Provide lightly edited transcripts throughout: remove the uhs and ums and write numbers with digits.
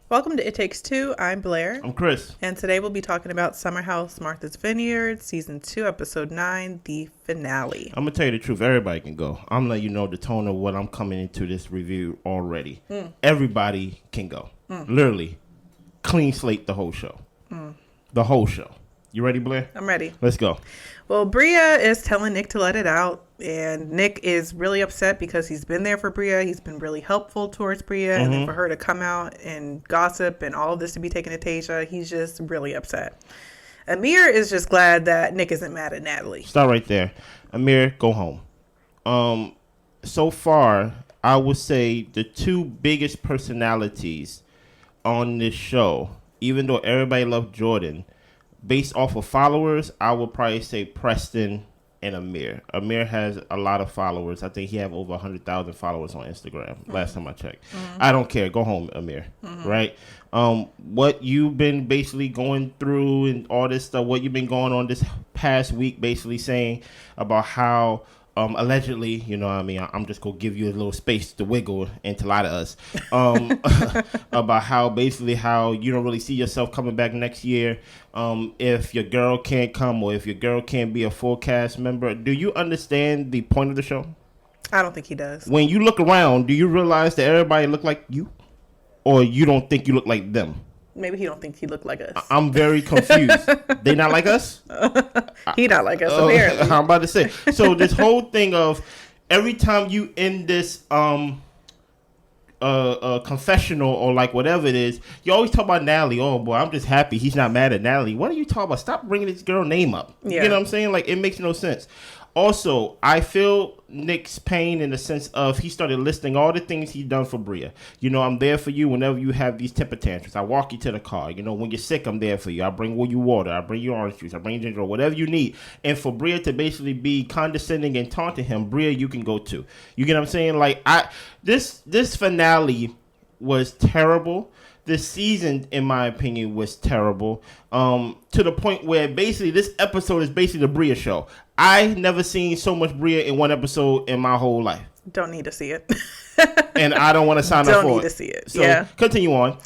Welcome to It Takes Two. I'm Blair. I'm Chris. And today we'll be talking about Summer House Martha's Vineyard, Season 2, Episode 9, the finale. I'm going to tell you the truth. Everybody can go. I'm letting you know the tone of what I'm coming into this review already. Everybody can go. Literally. Clean slate the whole show. The whole show. You ready, Blair? I'm ready. Let's go. Well, Bria is telling Nick to let it out. And Nick is really upset because he's been there for Bria. He's been really helpful towards Bria. And then for her to come out and gossip and all of this to be taken to Tasia, he's just really upset. Amir is just glad that Nick isn't mad at Natalie. Stop right there. Amir, go home. So far, I would say the two biggest personalities on this show, even though everybody loved Jordan, based off of followers, I would probably say Preston and Amir. Amir has a lot of followers. I think he have over 100,000 followers on Instagram. Last time I checked. I don't care. Go home, Amir. Right? What you've been basically going through and all this stuff, what you've been going on this past week, basically saying about how allegedly, you know what I mean, I'm just going to give you a little space to wiggle and to lie to us about how basically how you don't really see yourself coming back next year if your girl can't come or if your girl can't be a full cast member. Do you understand the point of the show? I don't think he does. When you look around, do you realize that everybody look like you? Or you don't think you look like them? Maybe he don't think he looked like us. I'm very confused. They not like us? He not like us, apparently. I'm about to say. So this whole thing of every time you end this confessional or like whatever it is, you always talk about Natalie. Oh boy, I'm just happy he's not mad at Natalie. What are you talking about? Stop bringing this girl name up. Yeah. You know what I'm saying? Like, it makes no sense. Also, I feel Nick's pain in the sense of he started listing all the things he's done for Bria. You know, I'm there for you whenever you have these temper tantrums. I walk you to the car. You know, when you're sick, I'm there for you. I bring you water. I bring you orange juice. I bring you ginger ale, whatever you need. And for Bria to basically be condescending and taunting him, Bria, you can go too. You get what I'm saying? Like, this finale was terrible. This season, in my opinion, was terrible. To the point where basically this episode is basically the Bria show. I never seen so much Bria in one episode in my whole life. Don't need to see it. And I don't want to sign up for it. Don't need to see it. So yeah. Continue on.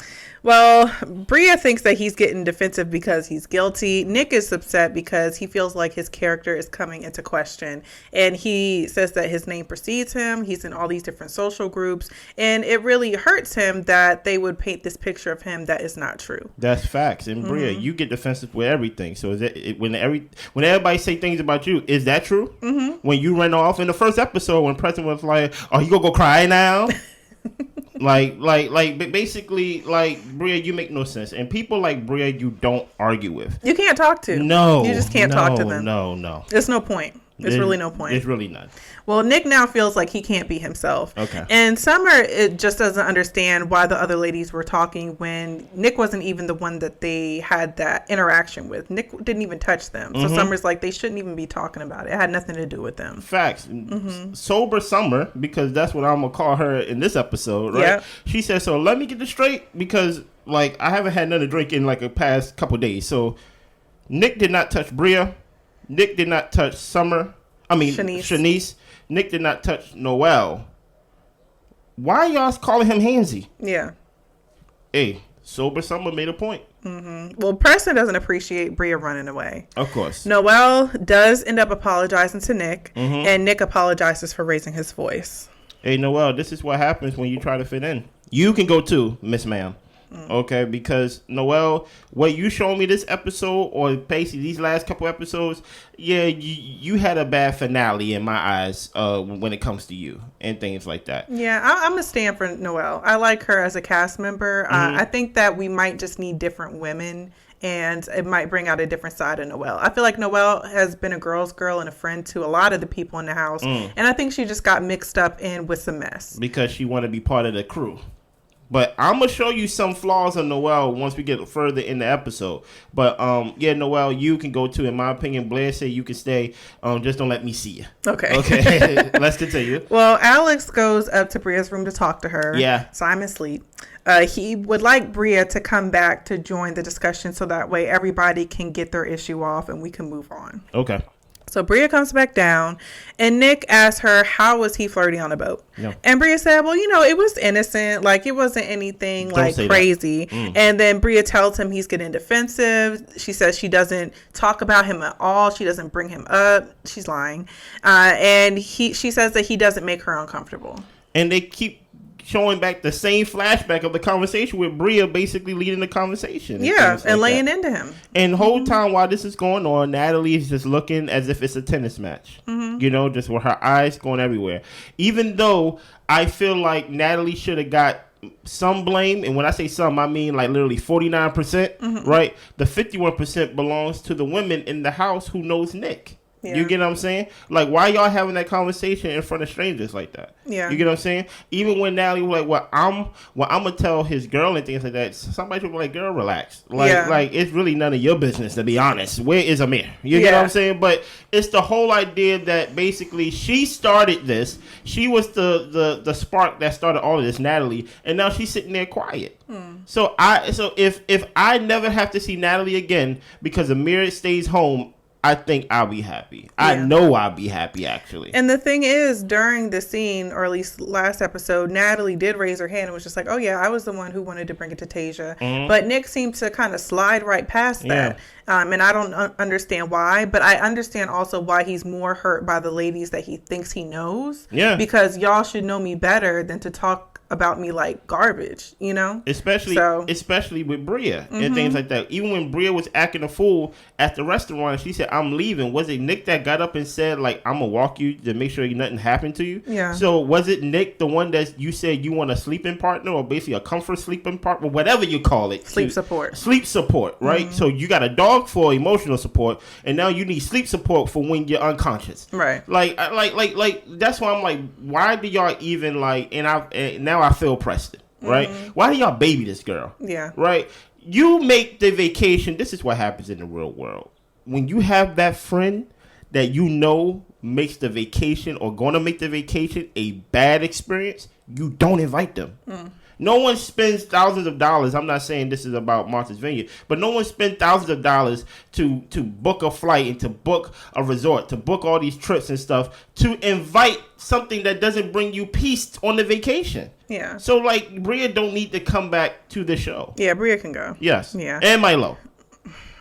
Well, Bria thinks that he's getting defensive because he's guilty. Nick is upset because he feels like his character is coming into question. And he says that his name precedes him. He's in all these different social groups. And it really hurts him that they would paint this picture of him that is not true. That's facts. And Bria, you get defensive with everything. So is when everybody say things about you, is that true? When you ran off in the first episode when Preston was like, oh, you gonna go cry now? Like, basically, like, Bria, you make no sense. And people like Bria, you don't argue with. You can't talk to. No. You just can't talk to them. No. There's no point. There's really no point. There's really none. Well, Nick now feels like he can't be himself. Okay. And Summer just doesn't understand why the other ladies were talking when Nick wasn't even the one that they had that interaction with. Nick didn't even touch them. So Summer's like, they shouldn't even be talking about it. It had nothing to do with them. Facts. Sober Summer, because that's what I'm going to call her in this episode, right? Yep. She said, so let me get this straight because, like, I haven't had nothing to drink in, like, the past couple days. So Nick did not touch Bria. Nick did not touch Shanice. Nick did not touch Noel. Why y'all calling him handsy? Yeah. Hey, Sober Summer made a point. Well, Preston doesn't appreciate Bria running away. Of course. Noel does end up apologizing to Nick, and Nick apologizes for raising his voice. Hey, Noel, this is what happens when you try to fit in. You can go too, Miss Ma'am. Okay, because Noel, what you showed me this episode, or basically these last couple episodes, yeah, you had a bad finale in my eyes when it comes to you and things like that. Yeah, I'm a stand for Noel. I like her as a cast member. I think that we might just need different women, and it might bring out a different side of Noel. I feel like Noel has been a girl's girl and a friend to a lot of the people in the house, and I think she just got mixed up in with some mess. Because she wanted to be part of the crew. But I'm going to show you some flaws of Noel once we get further in the episode. But, yeah, Noel, you can go too. In my opinion, Blair said you can stay. Just don't let me see you. Okay. Let's continue. Well, Alex goes up to Bria's room to talk to her. Yeah. Simon's asleep. He would like Bria to come back to join the discussion so that way everybody can get their issue off and we can move on. Okay. So Bria comes back down, and Nick asks her, how was he flirting on a boat? No. And Bria said, well, it was innocent. Like, it wasn't anything Don't say crazy. And then Bria tells him he's getting defensive. She says she doesn't talk about him at all. She doesn't bring him up. She's lying. And she says that he doesn't make her uncomfortable. And they keep showing back the same flashback of the conversation with Bria basically leading the conversation. And laying into him. And the whole time while this is going on, Natalie is just looking as if it's a tennis match. Just with her eyes going everywhere. Even though I feel like Natalie should have got some blame, and when I say some, I mean like literally 49%, right? The 51% belongs to the women in the house who knows Nick. Yeah. You get what I'm saying? Like, why y'all having that conversation in front of strangers like that? Yeah. You get what I'm saying? Even when Natalie was like, well, I'm gonna tell his girl and things like that, somebody should be like, girl, relax. Like it's really none of your business, to be honest. Where is Amir? You get what I'm saying? But it's the whole idea that basically she started this. She was the spark that started all of this, Natalie, and now she's sitting there quiet. So if I never have to see Natalie again because Amir stays home, I think I'll be happy. Yeah. I know I'll be happy, actually. And the thing is, during the scene, or at least last episode, Natalie did raise her hand and was just like, oh, yeah, I was the one who wanted to bring it to Tasia. But Nick seemed to kind of slide right past that. And I don't understand why. But I understand also why he's more hurt by the ladies that he thinks he knows. Yeah. Because y'all should know me better than to talk about me like garbage, especially with Bria and things like that. Even when Bria was acting a fool at the restaurant, she said, I'm leaving. Was it Nick that got up and said, like, I'm gonna walk you to make sure nothing happened to you? Yeah. So was it Nick the one that you said you want a sleeping partner, or basically a comfort sleeping partner, whatever you call it? Sleep support, right? So you got a dog for emotional support, and now you need sleep support for when you're unconscious, right? Like that's why I'm like, why do y'all even like? And now I feel Preston, right? Why do y'all baby this girl? Yeah. Right? You make the vacation. This is what happens in the real world. When you have that friend that you know makes the vacation or going to make the vacation a bad experience, you don't invite them. No one spends thousands of dollars. I'm not saying this is about Martha's Vineyard, but no one spends thousands of dollars to book a flight and to book a resort, to book all these trips and stuff, to invite something that doesn't bring you peace on the vacation. Yeah. So, like, Bria don't need to come back to the show. Yeah, Bria can go. Yes. Yeah. And Milo.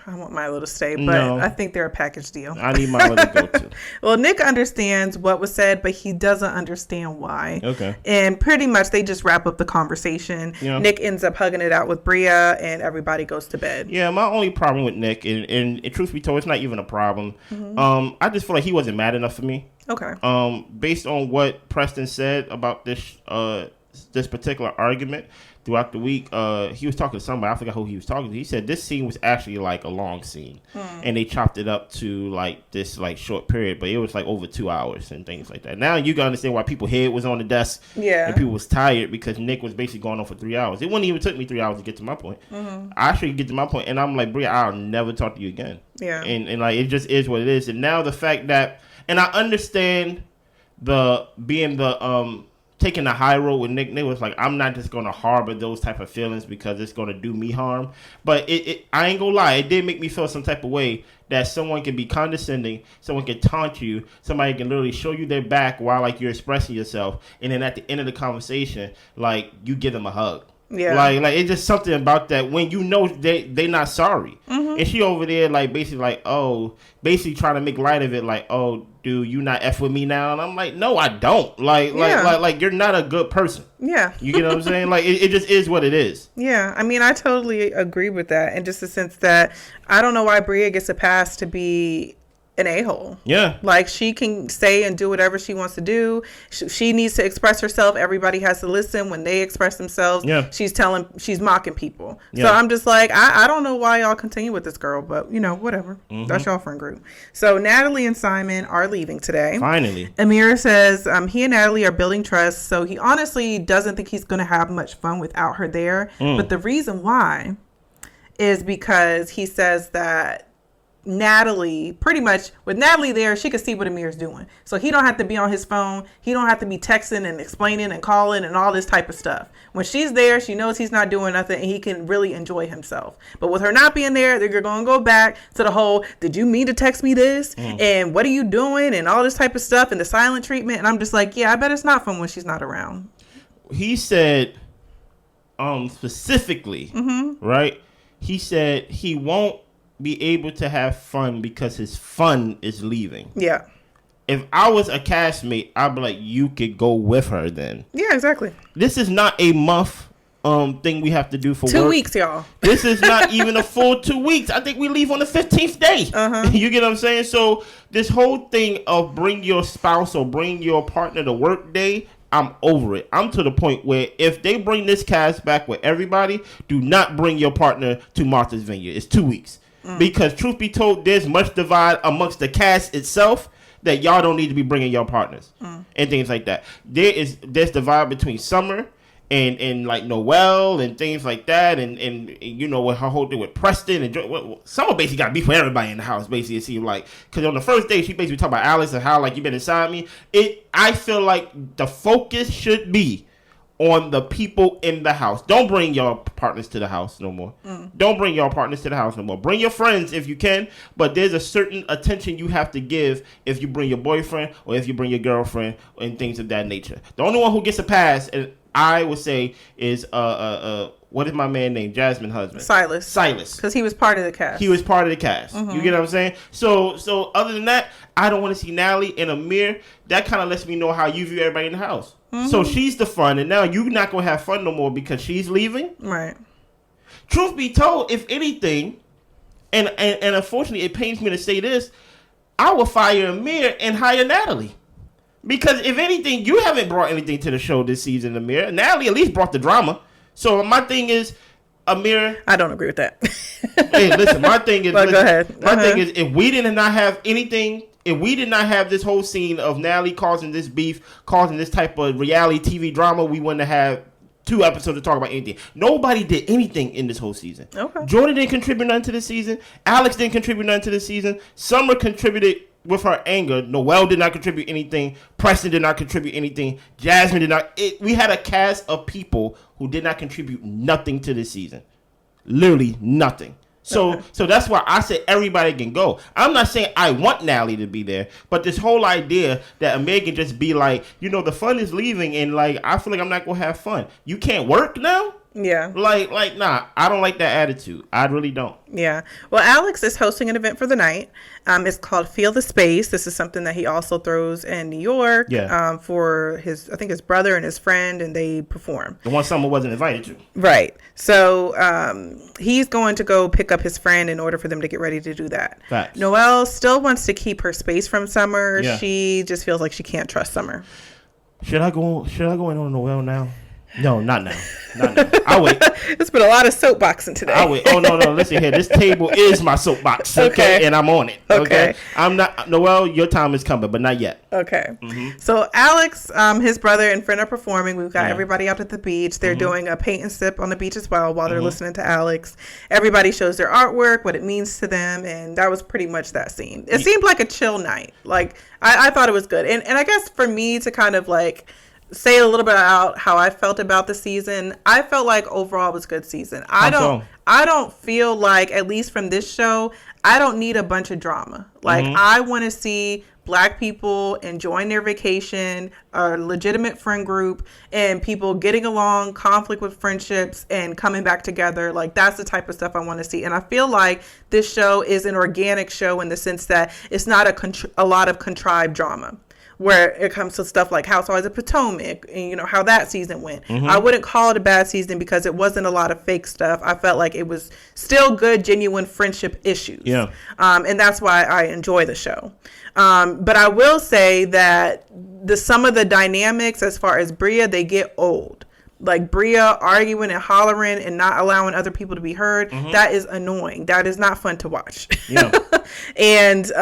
I want Milo to stay, but I think they're a package deal. I need Milo to go too. Well, Nick understands what was said, but he doesn't understand why. Okay. And pretty much they just wrap up the conversation. Yeah. Nick ends up hugging it out with Bria, and everybody goes to bed. Yeah, my only problem with Nick, and truth be told, it's not even a problem. I just feel like he wasn't mad enough for me. Okay. Based on what Preston said about this particular argument throughout the week, he was talking to somebody. I forgot who he was talking to. He said this scene was actually like a long scene, and they chopped it up to like this like short period, but it was like over 2 hours and things like that. Now you can understand why people's head was on the desk, and people was tired because Nick was basically going on for 3 hours. It wouldn't even took me 3 hours to get to my point. I actually get to my point, and I'm like, Bria, I'll never talk to you again. Yeah, and like it just is what it is. And now the fact that, and I understand taking the high road with Nick. Nick was like, I'm not just going to harbor those type of feelings because it's going to do me harm. But I ain't going to lie. It did make me feel some type of way that someone can be condescending, someone can taunt you, somebody can literally show you their back while like you're expressing yourself. And then at the end of the conversation, like you give them a hug. Yeah. Like it's just something about that when you know they not sorry. And she over there like basically like, oh, basically trying to make light of it like, oh, dude, you not F with me now? And I'm like, no, I don't. Like you're not a good person. Yeah. You get what I'm saying? Like it just is what it is. Yeah. I mean, I totally agree with that. In just the sense that I don't know why Bria gets a pass to be an a-hole. Yeah. Like she can say and do whatever she wants to do. She needs to express herself. Everybody has to listen when they express themselves. Yeah. She's mocking people. Yeah. So I'm just like, I don't know why y'all continue with this girl, but whatever. That's y'all friend group. So Natalie and Simon are leaving today. Finally. Amir says he and Natalie are building trust. So he honestly doesn't think he's going to have much fun without her there. But the reason why is because he says that Natalie, pretty much with Natalie there, she could see what Amir's doing. So he don't have to be on his phone. He don't have to be texting and explaining and calling and all this type of stuff. When she's there, she knows he's not doing nothing and he can really enjoy himself. But with her not being there, they're going to go back to the whole, did you mean to text me this? And what are you doing? And all this type of stuff and the silent treatment. And I'm just like, yeah, I bet it's not fun when she's not around. He said, specifically, right? He said he won't be able to have fun because his fun is leaving. Yeah. If I was a castmate, I'd be like, you could go with her then. Yeah, exactly. This is not a month thing we have to do for 2 weeks, y'all. This is not even a full 2 weeks. I think we leave on the 15th day. You get what I'm saying? So this whole thing of bring your spouse or bring your partner to work day, I'm over it. I'm to the point where if they bring this cast back with everybody, do not bring your partner to Martha's Vineyard. It's 2 weeks. Because truth be told, there's much divide amongst the cast itself that y'all don't need to be bringing your partners and things like that. There's divide between Summer and like Noelle and things like that, and you know what her whole thing with Preston and Summer basically got beef with everybody in the house. Basically, it seemed like because on the first day she basically talked about Alice and how like you been inside me. I feel like the focus should be on the people in the house. Don't bring your partners to the house no more. Don't bring your partners to the house no more. Bring your friends if you can, but there's a certain attention you have to give if you bring your boyfriend or if you bring your girlfriend and things of that nature. The only one who gets a pass, and I would say, is what is my man named? Jasmine husband. Silas. Because he was part of the cast. He was part of the cast. You get what I'm saying? So other than that, I don't want to see Natalie and Amir. That kind of lets me know how you view everybody in the house. So she's the fun, and now you're not going to have fun no more because she's leaving? Right. Truth be told, if anything, and unfortunately it pains me to say this, I will fire Amir and hire Natalie. Because if anything, you haven't brought anything to the show this season, Amir. Natalie at least brought the drama. So my thing is, Amir. I don't agree with that. Hey, listen, my thing is. But go ahead. My thing is, if we did not have anything, if we did not have this whole scene of Natalie causing this beef, causing this type of reality TV drama, we wouldn't have 2 episodes to talk about anything. Nobody did anything in this whole season. Okay. Jordan didn't contribute nothing to this season. Alex didn't contribute nothing to this season. Summer contributed with her anger. Noelle did not contribute anything. Preston did not contribute anything. Jasmine did not. We had a cast of people who did not contribute nothing to this season. Literally nothing. So that's why I said everybody can go. I'm not saying I want Natalie to be there, but this whole idea that Amir can just be like, you know, the fun is leaving and like I feel like I'm not gonna have fun. You can't work now? Yeah. Like, nah, I don't like that attitude. I really don't. Yeah. Well, Alex is hosting an event for the night. It's called Feel the Space. This is something that he also throws in New York for his brother and his friend, and they perform. The one Summer wasn't invited to. Right. So he's going to go pick up his friend in order for them to get ready to do that. Facts. Noelle still wants to keep her space from Summer. Yeah. She just feels like she can't trust Summer. Should I go in on Noelle now? No, not now. I'll wait. It's been a lot of soapboxing today. I'll wait. Oh, no. Listen here. This table is my soapbox. Okay. And I'm on it. Okay. I'm not. Noelle, your time is coming, but not yet. Okay. So Alex, his brother and friend are performing. We've got everybody out at the beach. They're doing a paint and sip on the beach as well while they're listening to Alex. Everybody shows their artwork, what it means to them. And that was pretty much that scene. It seemed like a chill night. Like, I thought it was good. And I guess for me to kind of like say a little bit about how I felt about the season. I felt like overall it was a good season. I don't feel like, at least from this show, I don't need a bunch of drama. Like I want to see Black people enjoying their vacation, a legitimate friend group, and people getting along, conflict with friendships, and coming back together. Like that's the type of stuff I want to see. And I feel like this show is an organic show in the sense that it's not a lot of contrived drama. Where it comes to stuff like Housewives of Potomac and, you know, how that season went. I wouldn't call it a bad season because it wasn't a lot of fake stuff. I felt like it was still good, genuine friendship issues. Yeah. And that's why I enjoy the show. But I will say that some of the dynamics as far as Bria, they get old. Like Bria arguing and hollering and not allowing other people to be heard. That is annoying. That is not fun to watch. Yeah. And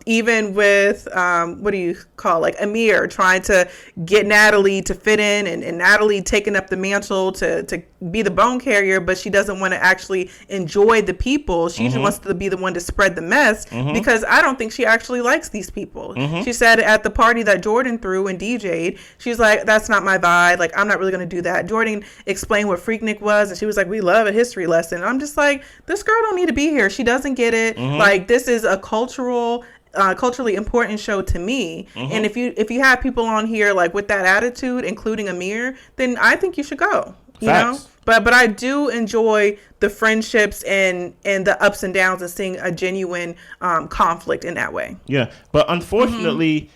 even with, what do you call, like Amir trying to get Natalie to fit in and Natalie taking up the mantle to be the bone carrier, but she doesn't want to actually enjoy the people. She just wants to be the one to spread the mess because I don't think she actually likes these people. She said at the party that Jordan threw and DJ'd, she's like, that's not my vibe. Like, I'm not really going to do that. Jordan explained what Freaknik was, and she was like, we love a history lesson. I'm just like, this girl don't need to be here. She doesn't get it. Like, this is a culturally important show to me, and if you have people on here like with that attitude, including Amir, then I think you should go. You Facts. know, but I do enjoy the friendships and the ups and downs and seeing a genuine conflict in that way. Yeah, but unfortunately,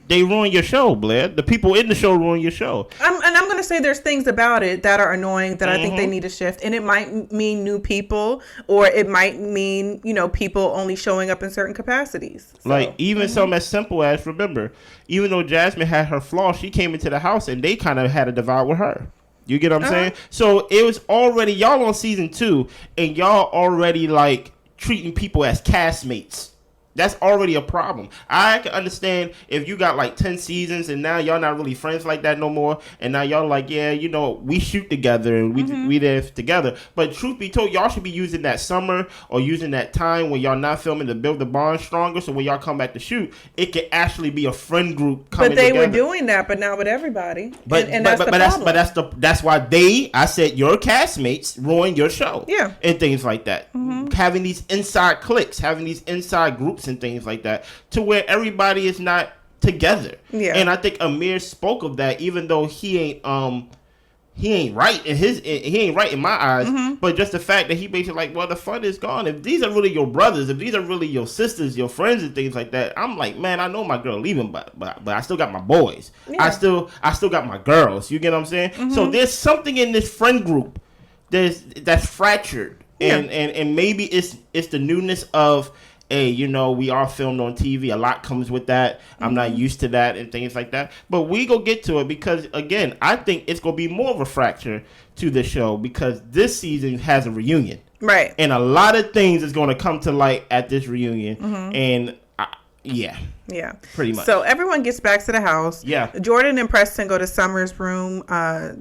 they ruin your show, Blair. The people in the show ruin your show. I'm going to say there's things about it that are annoying that I think they need to shift. And it might mean new people, or it might mean, people only showing up in certain capacities. So, like, even something as simple as, remember, even though Jasmine had her flaws, she came into the house and they kind of had a divide with her. You get what I'm saying? So it was already, y'all on season 2, and y'all already, like, treating people as castmates. That's already a problem. I can understand if you got like 10 seasons and now y'all not really friends like that no more. And now y'all like, yeah, we shoot together and we there together. But truth be told, y'all should be using that summer or using that time when y'all not filming to build the bond stronger. So when y'all come back to shoot, it can actually be a friend group coming together. But they were doing that, but not with everybody. But that's why I said your castmates ruin your show. Yeah. And things like that. Having these inside cliques, having these inside groups and things like that, to where everybody is not together. Yeah. And I think Amir spoke of that, even though he ain't right in my eyes, but just the fact that he basically like, well, the fun is gone. If these are really your brothers, if these are really your sisters, your friends and things like that, I'm like, man, I know my girl leaving, but I still got my boys. Yeah. I still got my girls. You get what I'm saying? So there's something in this friend group that's fractured. And maybe it's the newness of, hey, we are filmed on TV. A lot comes with that. I'm not used to that and things like that. But we go get to it because, again, I think it's going to be more of a fracture to the show because this season has a reunion. Right. And a lot of things is going to come to light at this reunion. And, yeah. Pretty much. So everyone gets back to the house. Yeah. Jordan and Preston go to Summer's room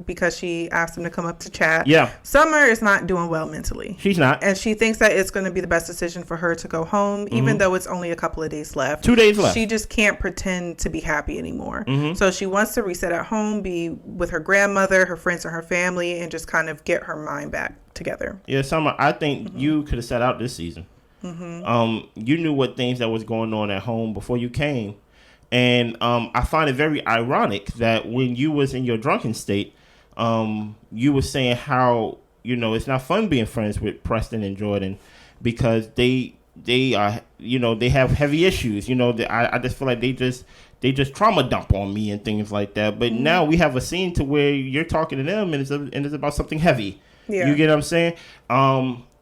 because she asked him to come up to chat. Yeah. Summer is not doing well mentally. She's not. And she thinks that it's going to be the best decision for her to go home, even though it's only a couple of days left. 2 days left. She just can't pretend to be happy anymore. So she wants to reset at home, be with her grandmother, her friends, and her family, and just kind of get her mind back together. Yeah, Summer, I think you could have set out this season. You knew what things that was going on at home before you came, and I find it very ironic that when you was in your drunken state, you were saying how it's not fun being friends with Preston and Jordan because they are they have heavy issues. I just feel like they just trauma dump on me and things like that. But now we have a scene to where you're talking to them and it's about something heavy. Yeah. You get what I'm saying?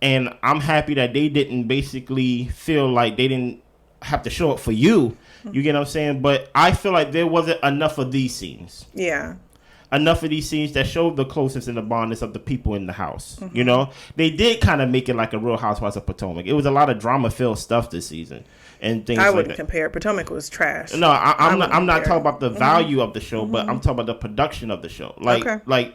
And I'm happy that they didn't basically feel like they didn't have to show up for you. You get what I'm saying? But I feel like there wasn't enough of these scenes. Yeah. Enough of these scenes that showed the closeness and the bondness of the people in the house. They did kind of make it like a Real Housewives of Potomac. It was a lot of drama-filled stuff this season. And things I like wouldn't that. compare. Potomac was trash. No, I'm not talking about the value of the show, but I'm talking about the production of the show. Like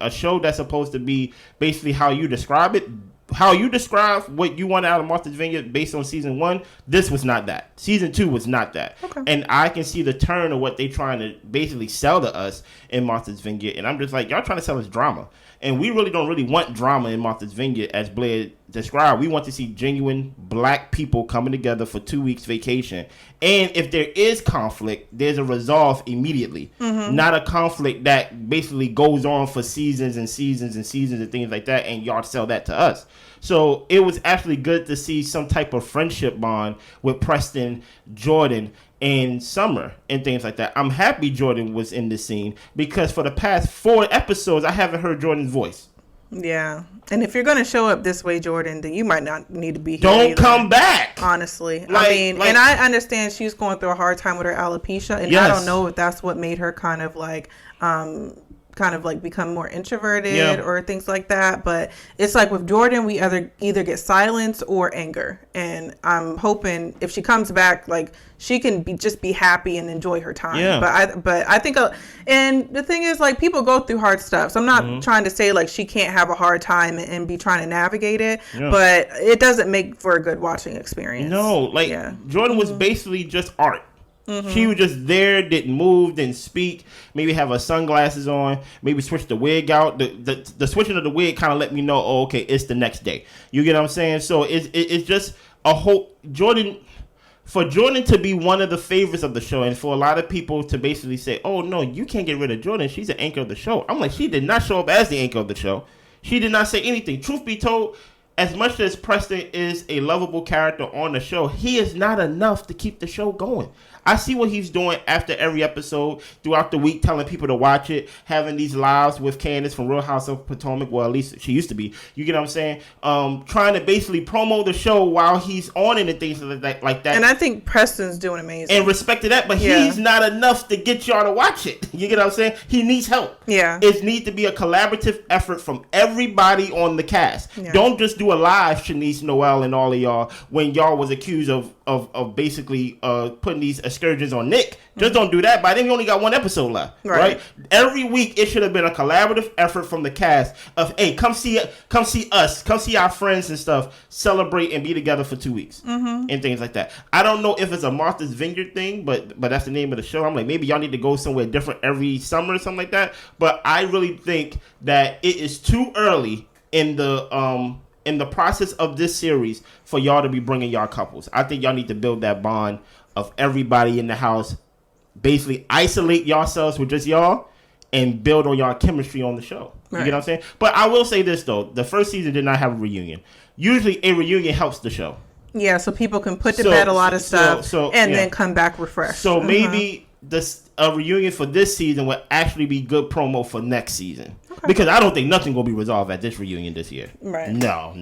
a show that's supposed to be basically how you describe it. How you describe what you want out of Martha's Vineyard based on season 1, this was not that. Season 2 was not that. Okay. And I can see the turn of what they trying to basically sell to us in Martha's Vineyard. And I'm just like, y'all trying to sell us drama. And we really don't really want drama in Martha's Vineyard as Blair described. We want to see genuine black people coming together for 2 weeks vacation. And if there is conflict, there's a resolve immediately. Not a conflict that basically goes on for seasons and seasons and seasons and things like that. And y'all sell that to us. So it was actually good to see some type of friendship bond with Preston, Jordan, and Summer and things like that. I'm happy Jordan was in this scene because for the past 4 episodes, I haven't heard Jordan's voice. Yeah. And if you're going to show up this way, Jordan, then you might not need to be here. Don't come back. Honestly. And I understand she's going through a hard time with her alopecia. And I don't know if that's what made her kind of kind of like become more introverted or things like that. But it's like with Jordan, we either get silence or anger. And I'm hoping if she comes back, like she can just be happy and enjoy her time. Yeah. But I think, and the thing is, like, people go through hard stuff. So I'm not trying to say like she can't have a hard time and be trying to navigate it, but it doesn't make for a good watching experience. No, like Jordan was basically just art. She was just there, didn't move, didn't speak, maybe have her sunglasses on, maybe switch the wig out. The switching of the wig kind of let me know, oh, okay, it's the next day. You get what I'm saying? So it's just a whole for Jordan to be one of the favorites of the show, and for a lot of people to basically say, oh, no, you can't get rid of Jordan. She's the anchor of the show. I'm like, she did not show up as the anchor of the show. She did not say anything. Truth be told, as much as Preston is a lovable character on the show, he is not enough to keep the show going. I see what he's doing after every episode throughout the week, telling people to watch it, having these lives with Candace from Real House of Potomac. Well, at least she used to be. You get what I'm saying? Trying to basically promo the show while he's on it and things like that. And I think Preston's doing amazing. And respect to that, but he's not enough to get y'all to watch it. You get what I'm saying? He needs help. Yeah. It needs to be a collaborative effort from everybody on the cast. Yeah. Don't just do a live, Shanice, Noel, and all of y'all, when y'all was accused of basically putting these excursions on Nick. Just don't do that. By then, we only got one episode left, right? Every week, it should have been a collaborative effort from the cast of, hey, come see us, come see our friends and stuff, celebrate and be together for 2 weeks and things like that. I don't know if it's a Martha's Vineyard thing, but that's the name of the show. I'm like, maybe y'all need to go somewhere different every summer or something like that. But I really think that it is too early in the process of this series for y'all to be bringing y'all couples. I think y'all need to build that bond of everybody in the house, basically isolate yourselves with just y'all and build on y'all chemistry on the show. You get what I'm saying? But I will say this, though. The first season did not have a reunion. Usually a reunion helps the show. Yeah, so people can put to bed a lot of stuff and then come back refreshed. So maybe a reunion for this season would actually be good promo for next season. Okay. Because I don't think nothing will be resolved at this reunion this year. Right. No.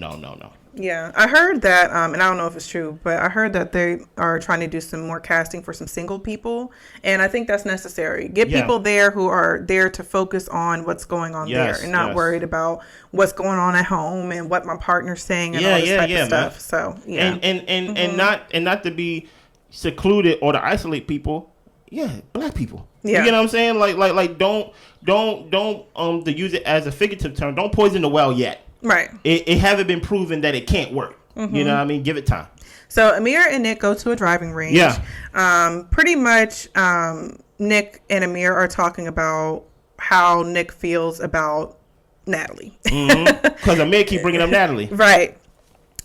Yeah, I heard that, and I don't know if it's true, but I heard that they are trying to do some more casting for some single people, and I think that's necessary. Get people there who are there to focus on what's going on there and not worried about what's going on at home and what my partner's saying and all this type of stuff. Man. So, yeah. And not to be secluded or to isolate people. Yeah, black people. Yeah. You know what I'm saying? Like don't to use it as a figurative term, don't poison the well yet. Right. It haven't been proven that it can't work. You know what I mean? Give it time. So Amir and Nick go to a driving range. Yeah. Pretty much Nick and Amir are talking about how Nick feels about Natalie. Because Amir keep bringing up Natalie. Right.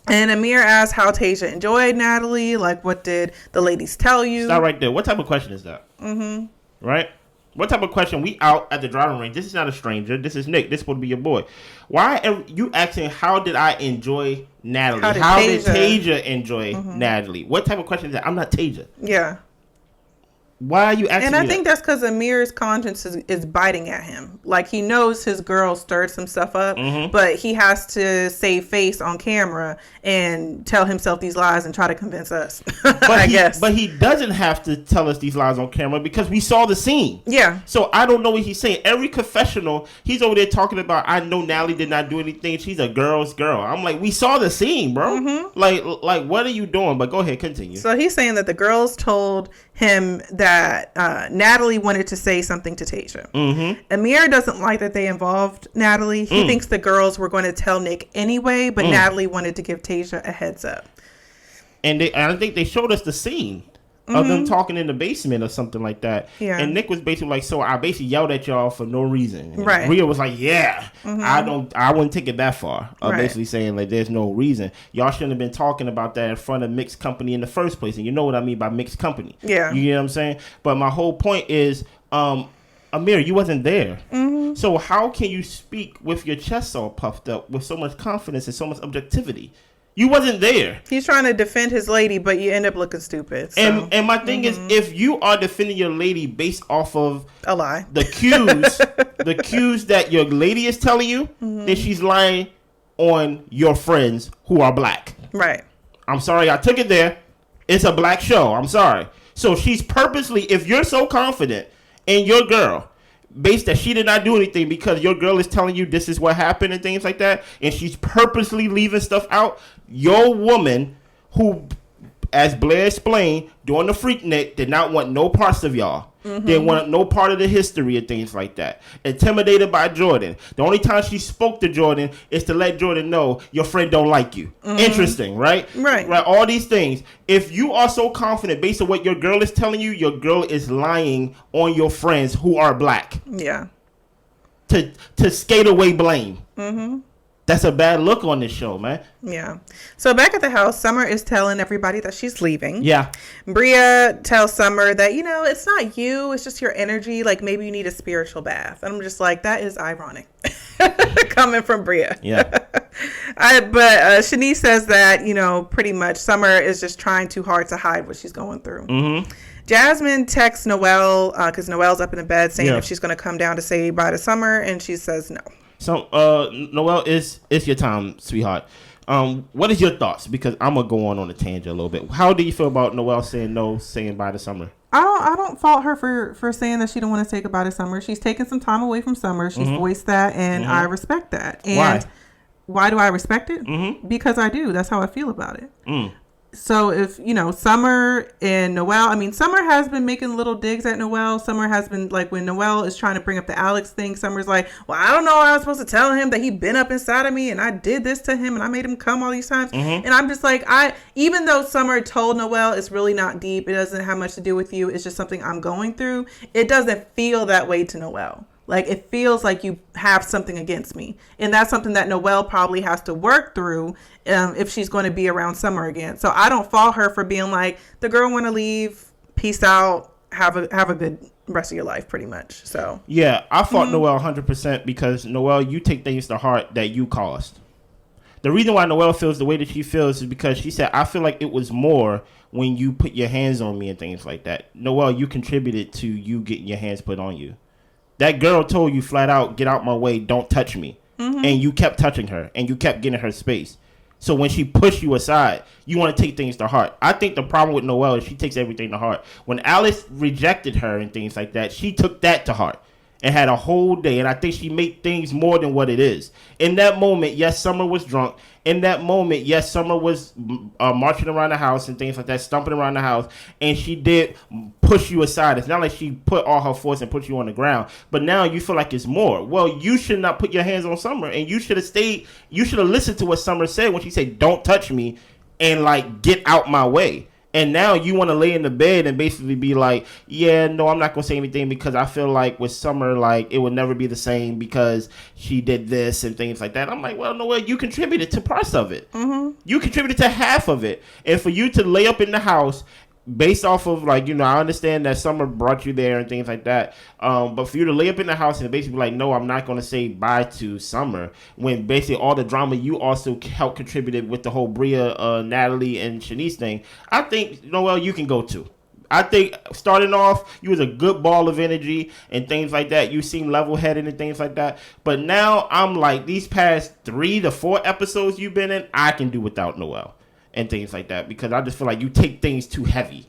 And Amir asks how Tasia enjoyed Natalie. Like, what did the ladies tell you? Stop right there. What type of question is that? Right? What type of question? We out at the driving range. This is not a stranger. This is Nick. This is supposed to be your boy. Why are you asking, how did I enjoy Natalie? How did Tasia enjoy Natalie? What type of question is that? I'm not Tasia. Yeah. Why are you asking And I think that's because Amir's conscience is biting at him. Like, he knows his girl stirred some stuff up, but he has to save face on camera and tell himself these lies and try to convince us, I guess. But he doesn't have to tell us these lies on camera because we saw the scene. Yeah. So I don't know what he's saying. Every confessional, he's over there talking about, I know Natalie did not do anything. She's a girl's girl. I'm like, we saw the scene, bro. Like, what are you doing? But go ahead, continue. So he's saying that the girls told him that Natalie wanted to say something to Tasia. Amir doesn't like that they involved Natalie. He thinks the girls were going to tell Nick anyway, but Natalie wanted to give Tasia a heads up. And I think they showed us the scene of them talking in the basement or something like that. Yeah. And Nick was basically like, so I basically yelled at y'all for no reason. And right. Bria was like, yeah, I wouldn't take it that far. Basically saying like, there's no reason. Y'all shouldn't have been talking about that in front of mixed company in the first place. And you know what I mean by mixed company. Yeah. You know what I'm saying? But my whole point is, Amir, you wasn't there. So how can you speak with your chest all puffed up with so much confidence and so much objectivity? You wasn't there. He's trying to defend his lady, but you end up looking stupid. So. And my thing is, if you are defending your lady based off of a lie, the cues that your lady is telling you, then she's lying on your friends who are black. Right. I'm sorry, I took it there. It's a black show. I'm sorry. So she's purposely, if you're so confident in your girl, based that she did not do anything because your girl is telling you this is what happened and things like that, and she's purposely leaving stuff out, your woman who, as Blair explained, during the Freaknik, did not want no parts of y'all. Didn't want no part of the history and things like that. Intimidated by Jordan. The only time she spoke to Jordan is to let Jordan know your friend don't like you. Interesting, right? Right. All these things. If you are so confident based on what your girl is telling you, your girl is lying on your friends who are black. Yeah. To skate away blame. That's a bad look on this show, man. Yeah. So back at the house, Summer is telling everybody that she's leaving. Yeah. Bria tells Summer that, it's not you. It's just your energy. Like, maybe you need a spiritual bath. And I'm just like, that is ironic. Coming from Bria. Yeah. But Shanice says that, pretty much Summer is just trying too hard to hide what she's going through. Jasmine texts Noelle, because Noelle's up in the bed, saying if she's going to come down to say bye to Summer. And she says no. So, Noelle, it's your time, sweetheart. What is your thoughts? Because I'm going to go on a tangent a little bit. How do you feel about Noelle saying no, saying bye to Summer? I don't fault her for saying that she don't want to say goodbye to Summer. She's taken some time away from Summer. She's voiced that, and I respect that. And why do I respect it? Because I do. That's how I feel about it. So if, Summer and Noelle, Summer has been making little digs at Noelle. Summer has been like, when Noelle is trying to bring up the Alex thing, Summer's like, well, I don't know. I was supposed to tell him that he been up inside of me and I did this to him and I made him come all these times. And I'm just like, even though Summer told Noelle it's really not deep, it doesn't have much to do with you, it's just something I'm going through, it doesn't feel that way to Noelle. Like, it feels like you have something against me. And that's something that Noelle probably has to work through if she's going to be around Summer again. So I don't fault her for being like, the girl want to leave, peace out, have a good rest of your life, pretty much. So yeah, I fault Noelle 100% because, Noelle, you take things to heart that you caused. The reason why Noelle feels the way that she feels is because she said, I feel like it was more when you put your hands on me and things like that. Noelle, you contributed to you getting your hands put on you. That girl told you flat out, get out my way, don't touch me. And you kept touching her, and you kept getting her space. So when she pushed you aside, you want to take things to heart. I think the problem with Noelle is she takes everything to heart. When Alice rejected her and things like that, she took that to heart and had a whole day. And I think she made things more than what it is. In that moment, yes, Summer was drunk. In that moment, yes, Summer was marching around the house and things like that, stomping around the house. And she did push you aside. It's not like she put all her force and put you on the ground. But now you feel like it's more. Well, you should not put your hands on Summer. And you should have stayed. You should have listened to what Summer said when she said, don't touch me and, like, get out my way. And now you want to lay in the bed and basically be like, yeah, no, I'm not going to say anything because I feel like with Summer, like, it would never be the same because she did this and things like that. I'm like, well, no way. You contributed to parts of it. You contributed to half of it. And for you to lay up in the house based off of, like, I understand that Summer brought you there and things like that. But for you to lay up in the house and basically be like, no, I'm not going to say bye to Summer, when basically all the drama you also helped contributed with the whole Bria, Natalie, and Shanice thing, I think, Noelle, you can go too. I think starting off, you was a good ball of energy and things like that. You seem level-headed and things like that. But now I'm like, these past 3 to 4 episodes you've been in, I can do without Noelle and things like that, because I just feel like you take things too heavy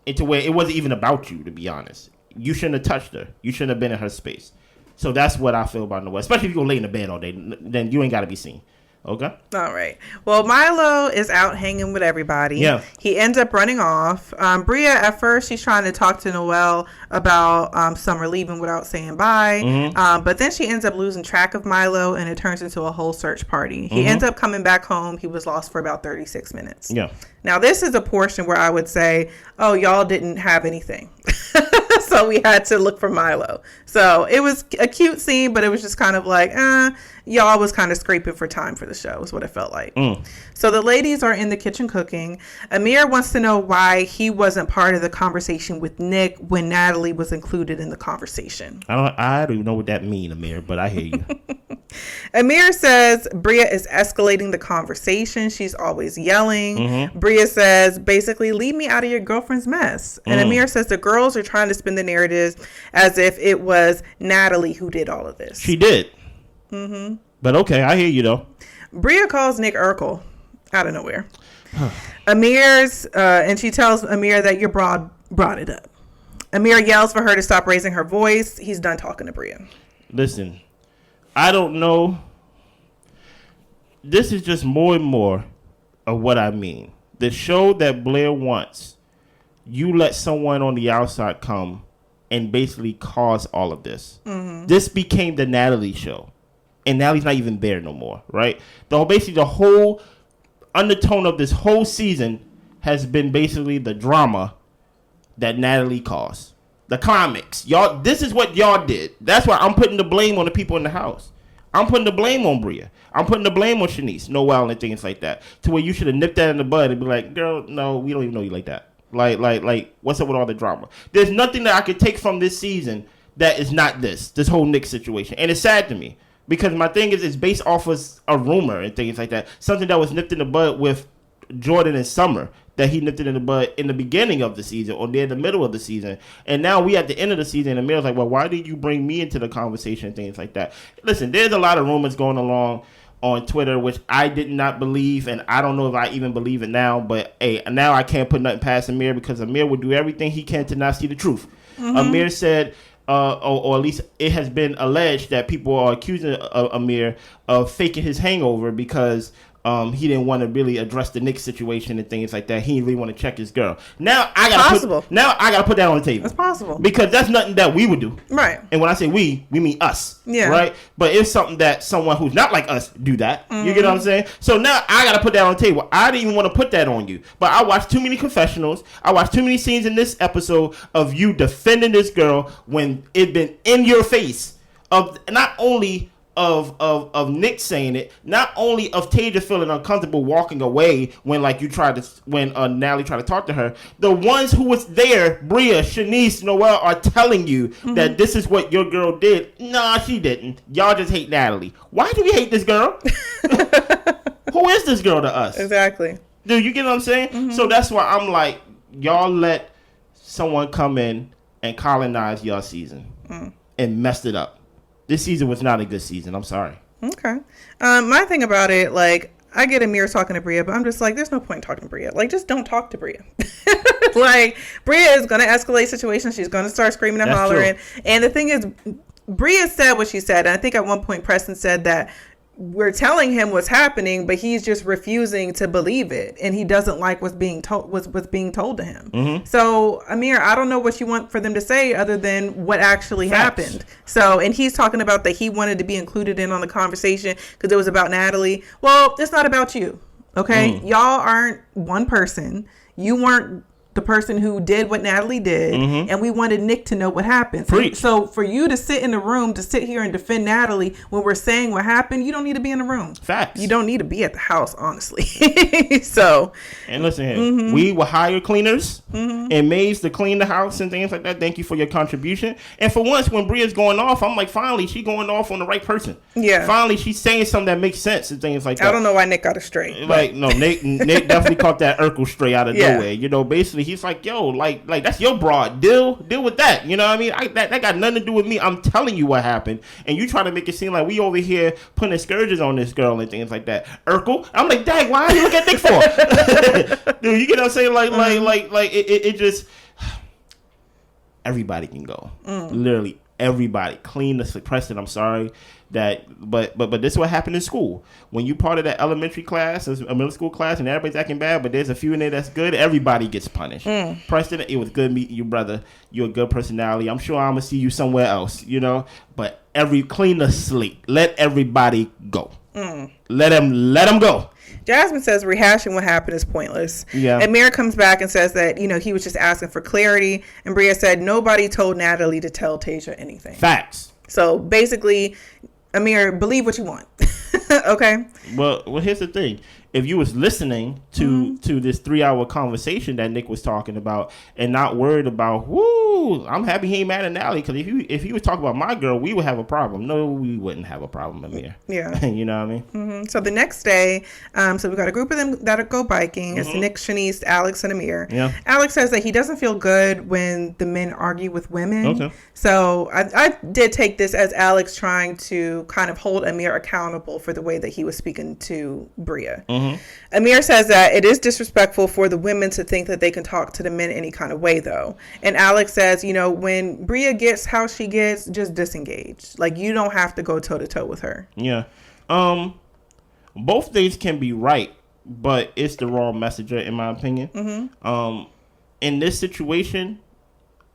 into where it wasn't even about you, to be honest. You shouldn't have touched her. You shouldn't have been in her space. So that's what I feel about Noelle. Especially if you go lay in the bed all day, then you ain't got to be seen. Okay. All right. Well, Milo is out hanging with everybody. Yeah. He ends up running off. Bria, at first, she's trying to talk to Noelle about Summer leaving without saying bye. But then she ends up losing track of Milo, and it turns into a whole search party. He ends up coming back home. He was lost for about 36 minutes. Yeah. Now, this is a portion where I would say, oh, y'all didn't have anything. So we had to look for Milo. So it was a cute scene, but it was just kind of like, y'all was kind of scraping for time for the show is what it felt like. So the ladies are in the kitchen cooking. Amir wants to know why he wasn't part of the conversation with Nick when Natalie was included in the conversation. I don't even know what that means, Amir, but I hear you. Amir says Bria is escalating the conversation. She's always yelling. Bria says, basically, leave me out of your girlfriend's mess. And Amir says the girls are trying to spin the narratives as if it was Natalie who did all of this. She did. But okay, I hear you, though. Bria calls Nick Urkel out of nowhere. And she tells Amir that your broad brought it up. Amir yells for her to stop raising her voice. He's done talking to Bria. Listen, I don't know. This is just more and more of what I mean. The show that Blair wants, you let someone on the outside come and basically cause all of this. Mm-hmm. This became the Natalie show. And Natalie's not even there no more, right? Basically, the whole undertone of this whole season has been basically the drama that Natalie caused. The comics. Y'all, this is what y'all did. That's why I'm putting the blame on the people in the house. I'm putting the blame on Bria. I'm putting the blame on Shanice, Noel, and things like that. To where you should have nipped that in the bud and be like, girl, no, we don't even know you like that. Like, what's up with all the drama? There's nothing that I could take from this season that is not this whole Nick situation. And it's sad to me. Because my thing is, it's based off of a rumor and things like that. Something that was nipped in the bud with Jordan and Summer. That he nipped it in the bud in the beginning of the season or near the middle of the season. And now we at the end of the season, and Amir's like, well, why did you bring me into the conversation and things like that? Listen, there's a lot of rumors going along on Twitter, which I did not believe, and I don't know if I even believe it now. But, hey, now I can't put nothing past Amir because Amir would do everything he can to not see the truth. Mm-hmm. Amir said... or at least it has been alleged that people are accusing Amir of faking his hangover because he didn't want to really address the Nick situation and things like that. He didn't really want to check his girl. Now I gotta put that on the table. It's possible because that's nothing that we would do, right? And when I say we mean us, yeah, right? But it's something that someone who's not like us do that. Mm-hmm. You get what I'm saying? So now I gotta put that on the table. I didn't even want to put that on you, but I watched too many confessionals. I watched too many scenes in this episode of you defending this girl when it been in your face of not only of Nick saying it, not only of Tasia feeling uncomfortable walking away when Natalie tried to talk to her. The ones who was there, Bria, Shanice, Noel, are telling you that this is what your girl did. Nah, she didn't. Y'all just hate Natalie. Why do we hate this girl? Who is this girl to us? Exactly. Dude, you get what I'm saying? Mm-hmm. So that's why I'm like, y'all let someone come in and colonize y'all season and messed it up. This season was not a good season. I'm sorry. Okay. My thing about it, like, I get Amir talking to Bria, but I'm just like, there's no point in talking to Bria. Like, just don't talk to Bria. Like, Bria is going to escalate situations. She's going to start screaming and hollering. True. And the thing is, Bria said what she said. And I think at one point Preston said that we're telling him what's happening, but he's just refusing to believe it, and he doesn't like what's being told to him. Mm-hmm. So, Amir, I don't know what you want for them to say other than what actually happened. So, and he's talking about that he wanted to be included in on the conversation because it was about Natalie. Well, it's not about you, okay? Y'all aren't one person. You weren't the person who did what Natalie did, and we wanted Nick to know what happened. So for you to sit in the room, to sit here and defend Natalie when we're saying what happened, you don't need to be in the room. Facts. You don't need to be at the house, honestly. So. And listen here, we will hire cleaners and maids to clean the house and things like that. Thank you for your contribution. And for once, when Bria's going off, I'm like, finally, she's going off on the right person. Yeah. Finally, she's saying something that makes sense and things like that. I don't know why Nick got it straight. Like, no, Nick definitely caught that Urkel straight out of nowhere. You know, basically, he's like, yo, like that's your broad. Deal with that. You know what I mean? That got nothing to do with me. I'm telling you what happened, and you try to make it seem like we over here putting scourges on this girl and things like that. Urkel, I'm like, dang, why are you looking at Nick for? Dude, you get what I'm saying? Like it just everybody can go. Literally everybody. Clean the suppressant. I'm sorry. But this is what happened in school. When you part of that elementary class, a middle school class, and everybody's acting bad, but there's a few in there that's good, everybody gets punished. Preston, it was good meeting you, brother. You're a good personality. I'm sure I'm gonna see you somewhere else, you know. But clean the slate. Let everybody go. Let them go. Jasmine says rehashing what happened is pointless. Yeah. Amir comes back and says that, he was just asking for clarity. And Bria said nobody told Natalie to tell Tasia anything. Facts. So basically, Amir, believe what you want. Okay. Well, here's the thing. If you was listening to this 3-hour conversation that Nick was talking about and not worried about, I'm happy he ain't mad at Natalie, because if he was talking about my girl, we would have a problem. No, we wouldn't have a problem, Amir. Yeah. You know what I mean? So the next day, so we got a group of them that go biking. It's Nick, Shanice, Alex, and Amir. Yeah. Alex says that he doesn't feel good when the men argue with women. Okay. So I did take this as Alex trying to kind of hold Amir accountable for the the way that he was speaking to Bria. Mm-hmm. Amir says that it is disrespectful for the women to think that they can talk to the men any kind of way, though. And Alex says, when Bria gets how she gets, just disengage. Like, you don't have to go toe-to-toe with her. Yeah. Both things can be right, but it's the wrong messenger, in my opinion. Mm-hmm. In this situation,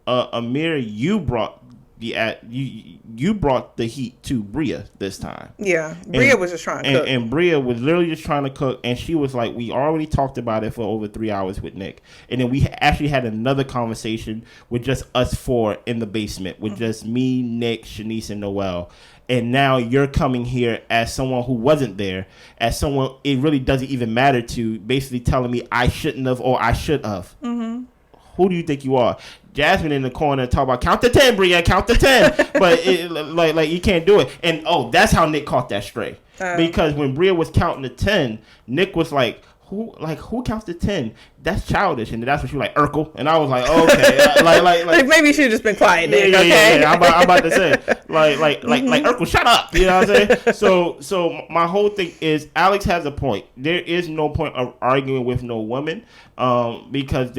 Amir, you brought you brought the heat to Bria this time. Yeah, Bria was just trying to cook. And Bria was literally just trying to cook, and she was like, we already talked about it for over 3 hours with Nick. And then we actually had another conversation with just us four in the basement, with just me, Nick, Shanice, and Noel. And now you're coming here as someone who wasn't there, as someone it really doesn't even matter to, basically telling me I shouldn't have or I should have. Mm-hmm. Who do you think you are? Jasmine in the corner talk about count to 10, Bria, count to 10. But like you can't do it. And that's how Nick caught that stray. Because when Bria was counting to 10, Nick was like, who counts to 10? That's childish. And that's when she was like, Urkel. And I was like, okay. like maybe you should have just been quiet, Nick. Yeah, okay. Yeah. I'm about to say, like Urkel, shut up. You know what I'm saying? So my whole thing is, Alex has a point. There is no point of arguing with no woman, because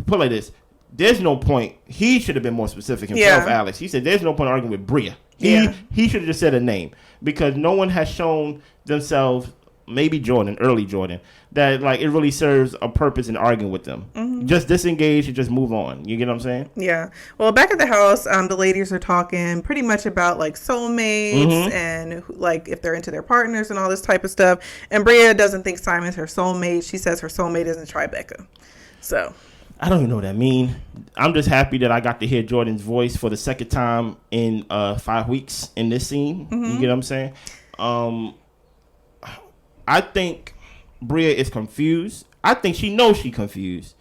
put it like this, there's no point. He should have been more specific himself, Alex. He said there's no point arguing with Bria. He should have just said a name, because no one has shown themselves, maybe early Jordan, that like it really serves a purpose in arguing with them. Mm-hmm. Just disengage and just move on. You get what I'm saying? Yeah. Well, back at the house, the ladies are talking pretty much about like soulmates and like if they're into their partners and all this type of stuff. And Bria doesn't think Simon's her soulmate. She says her soulmate isn't Tribeca. So I don't even know what that means. I'm just happy that I got to hear Jordan's voice for the second time in 5 weeks in this scene. Mm-hmm. You get what I'm saying? I think Bria is confused. I think she knows she's confused.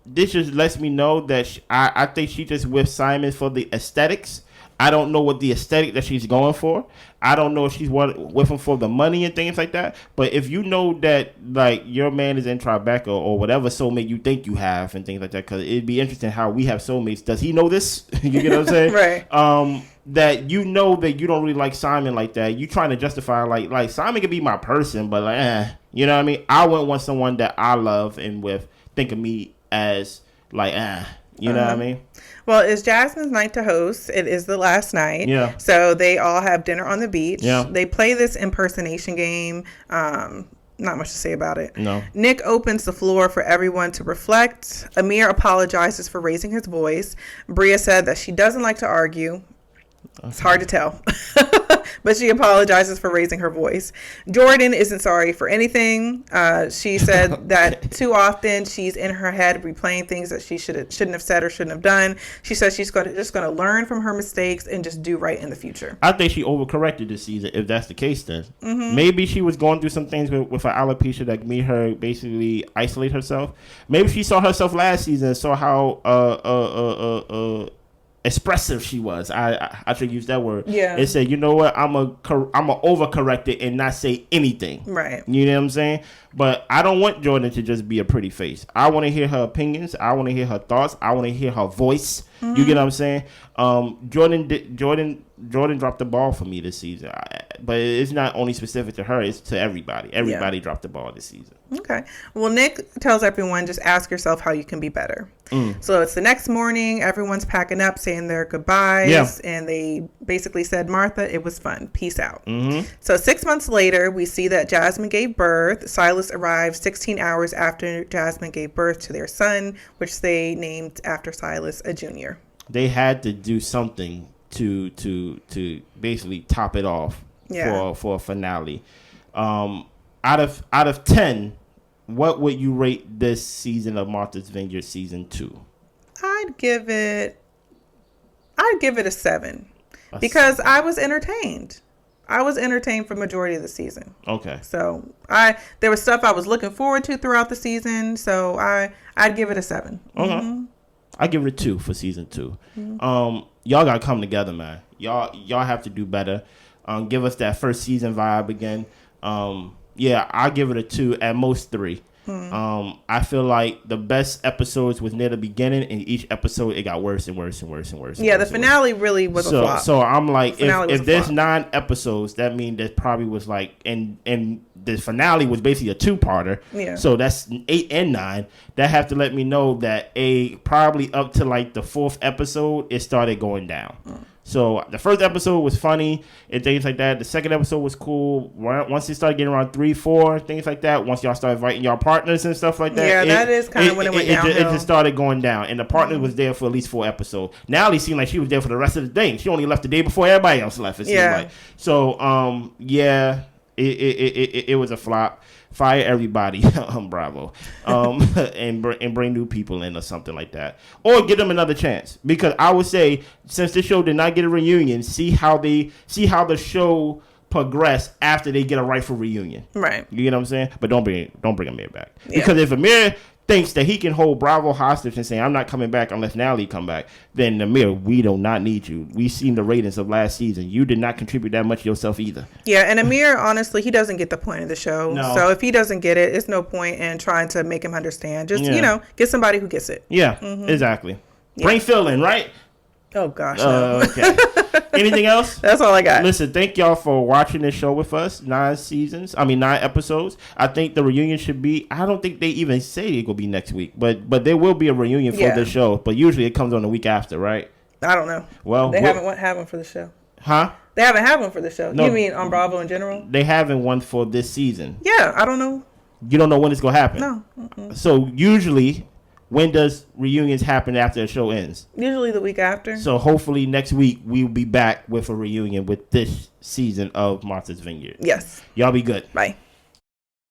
This just lets me know that I think she just with Simon for the aesthetics. I don't know what the aesthetic that she's going for. I don't know if she's with him for the money and things like that. But if you know that like your man is in Tribeca or whatever soulmate you think you have and things like that, because it'd be interesting how we have soulmates. Does he know this? You get what I'm saying? Right. That you know that you don't really like Simon like that. You trying to justify like Simon could be my person, but like you know what I mean? I wouldn't want someone that I love and with think of me as like you know what I mean? Well, it's Jasmine's night to host. It is the last night. Yeah. So they all have dinner on the beach. Yeah. They play this impersonation game. Not much to say about it. No. Nick opens the floor for everyone to reflect. Amir apologizes for raising his voice. Bria said that she doesn't like to argue. Okay. It's hard to tell. But she apologizes for raising her voice. Jordan isn't sorry for anything. She said that too often she's in her head replaying things that she shouldn't have said or shouldn't have done. She says she's just going to learn from her mistakes and just do right in the future. I think she overcorrected this season, if that's the case then. Mm-hmm. Maybe she was going through some things with her alopecia that made her basically isolate herself. Maybe she saw herself last season and saw how expressive she was. I should use that word. Yeah. And said, you know what, I'm a overcorrect it and not say anything. Right. You know what I'm saying? But I don't want Jordan to just be a pretty face. I want to hear her opinions. I want to hear her thoughts. I want to hear her voice. Mm-hmm. You get what I'm saying? Jordan dropped the ball for me this season. But it's not only specific to her, it's to everybody. Everybody dropped the ball this season. Okay. Well, Nick tells everyone, just ask yourself how you can be better. So it's the next morning. Everyone's packing up, saying their goodbyes. Yeah. And they basically said, Martha, it was fun. Peace out. Mm-hmm. So 6 months later, we see that Jasmine gave birth. Silas arrived 16 hours after Jasmine gave birth to their son, which they named after Silas, a junior. They had to do something to basically top it off for a finale. Out of 10, what would you rate this season of Martha's Vineyard season 2? I'd give it a 7 because I was entertained. I was entertained for majority of the season. Okay. So there was stuff I was looking forward to throughout the season. So I'd give it a 7. Okay. Mm-hmm. I give it a 2 for season 2. Mm-hmm. Y'all gotta come together, man. Y'all have to do better. Give us that first season vibe again. Yeah, I'll give it a 2, at most 3. I feel like the best episodes was near the beginning, and each episode it got worse and worse and worse and worse. Yeah, the finale really was a flop. So I'm like, if there's flop. 9 episodes, that means there probably was like, and the finale was basically a 2-parter. Yeah. So that's 8 and 9. That have to let me know that probably up to like the 4th episode, it started going down. So the first episode was funny and things like that. The second episode was cool. Once it started getting around 3, 4, things like that. Once y'all started inviting y'all partners and stuff like that. Yeah, that is kind of when it went downhill. It just started going down. And the partner was there for at least 4 episodes. Now it seemed like she was there for the rest of the day. She only left the day before everybody else left. It seemed like. So, it was a flop. Fire everybody on Bravo, and bring new people in or something like that, or give them another chance. Because I would say, since this show did not get a reunion, see how the show progress after they get a rightful reunion. Right. You get what I'm saying? But don't bring Amir back, because if Amir thinks that he can hold Bravo hostage and say, I'm not coming back unless Natalie come back, then Amir, we do not need you. We've seen the ratings of last season. You did not contribute that much yourself either. Yeah, and Amir, honestly, he doesn't get the point of the show. No. So if he doesn't get it, it's no point in trying to make him understand. Just, get somebody who gets it. Yeah, exactly. Bring Phil in, right? Oh, gosh. No. Okay. Anything else? That's all I got. Listen, thank y'all for watching this show with us. 9 episodes. I think the reunion should be, I don't think they even say it will be next week, but there will be a reunion for the show. But usually it comes on the week after, right? I don't know. Well, they haven't had one for the show. Huh? They haven't had one for the show. No, you mean on Bravo in general? They haven't one for this season. Yeah, I don't know. You don't know when it's going to happen? No. Mm-mm. So usually, when does reunions happen after a show ends? Usually the week after. So hopefully next week we'll be back with a reunion with this season of Martha's Vineyard. Yes. Y'all be good. Bye.